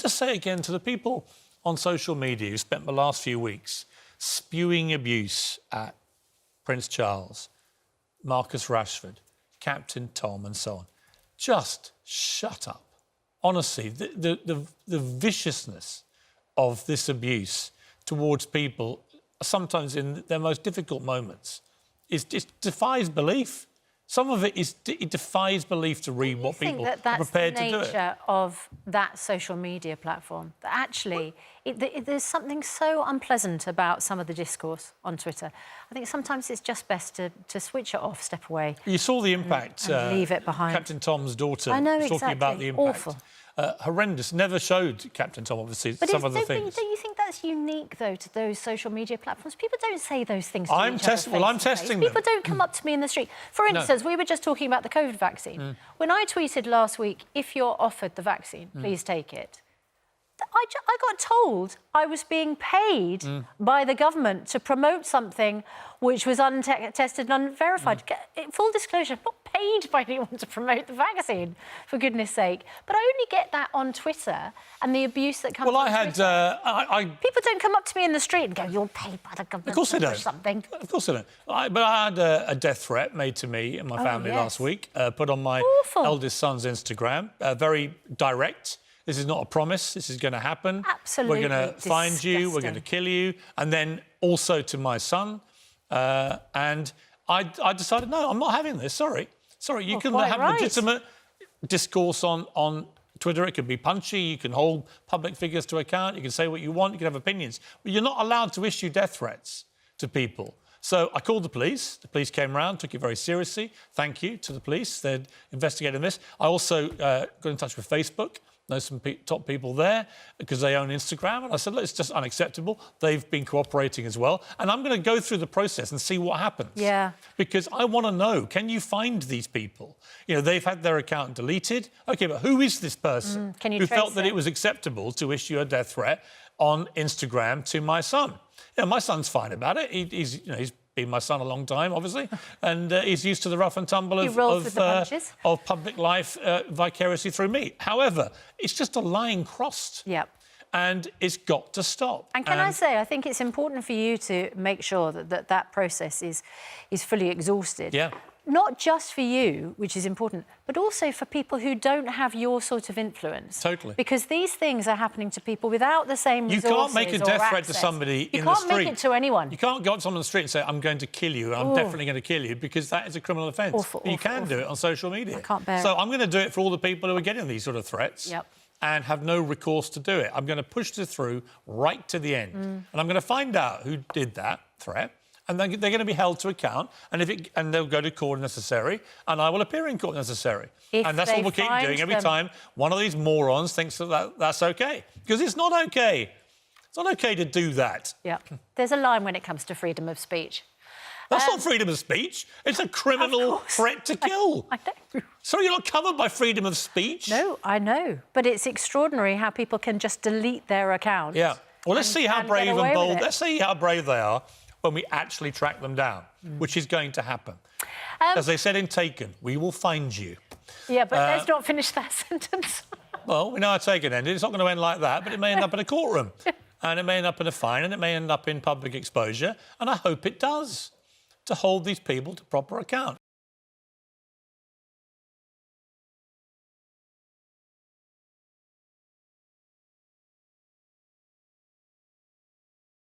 just say again to the people on social media who spent the last few weeks spewing abuse at Prince Charles, Marcus Rashford, Captain Tom and so on, just shut up. Honestly, the viciousness of this abuse towards people, sometimes in their most difficult moments, it defies belief. Some of it defies belief to read what people are prepared to do. That's the nature of that social media platform. That actually, there's something so unpleasant about some of the discourse on Twitter. I think sometimes it's just best to switch it off, step away. You saw the impact. And leave it behind. Captain Tom's daughter I know, was talking about the impact. Awful. Horrendous. Never showed Captain Tom, obviously, some of the things. Don't you think that's unique, though, to those social media platforms? People don't say those things to each other. Well, I'm testing them. People don't come up to me in the street. For instance, we were just talking about the COVID vaccine. When I tweeted last week, if you're offered the vaccine, please take it, I got told I was being paid by the government to promote something which was untested and unverified. Full disclosure, I'm not paid by anyone to promote the vaccine, for goodness sake. But I only get that on Twitter and the abuse that comes on Twitter. People don't come up to me in the street and go, you're paid by the government to push something. Of course they don't. But I had a death threat made to me and my family last week, put on my eldest son's Instagram, very direct. This is not a promise. This is going to happen. Absolutely. We're going to find you. We're going to kill you. And then also to my son. And I decided, no, I'm not having this. Sorry. You can have legitimate discourse on Twitter. It can be punchy. You can hold public figures to account. You can say what you want. You can have opinions. But you're not allowed to issue death threats to people. So I called the police. The police came around, took it very seriously. Thank you to the police. They're investigating this. I also got in touch with Facebook. Know some top people there because they own Instagram. And I said, look, it's just unacceptable. They've been cooperating as well. And I'm going to go through the process and see what happens. Yeah. Because I want to know, can you find these people? You know, they've had their account deleted. OK, but who is this person who felt that it was acceptable to issue a death threat on Instagram to my son? Yeah, my son's fine about it. He's been my son a long time, obviously, and he's used to the rough and tumble of public life vicariously through me. However, it's just a line crossed. Yep. And it's got to stop. And can I say, I think it's important for you to make sure that process is fully exhausted. Yeah. Not just for you, which is important, but also for people who don't have your sort of influence. Totally. Because these things are happening to people without the same resources. You can't make a death threat to somebody in the street. You can't make it to anyone. You can't go up to someone on the street and say, I'm going to kill you, and I'm definitely going to kill you, because that is a criminal offence. But you can do it on social media. I can't bear it. So I'm going to do it for all the people who are getting these sort of threats. Yep. And have no recourse to do it. I'm going to push this through right to the end. And I'm going to find out who did that threat. And then they're going to be held to account, and they'll go to court if necessary, and I will appear in court if necessary. And that's what we'll keep doing every time one of these morons thinks that's OK. Because it's not OK. It's not OK to do that. Yeah. There's a line when it comes to freedom of speech. That's not freedom of speech. It's a criminal threat to kill. I know. So you're not covered by freedom of speech? No, I know. But it's extraordinary how people can just delete their account. Yeah. Well, let's see how brave and bold... Let's see how brave they are when we actually track them down, which is going to happen. As they said in Taken, we will find you. Yeah, but let's not finish that sentence. Well, we know how Taken ended. It's not going to end like that, but it may end up in a courtroom. And it may end up in a fine, and it may end up in public exposure. And I hope it does, to hold these people to proper account.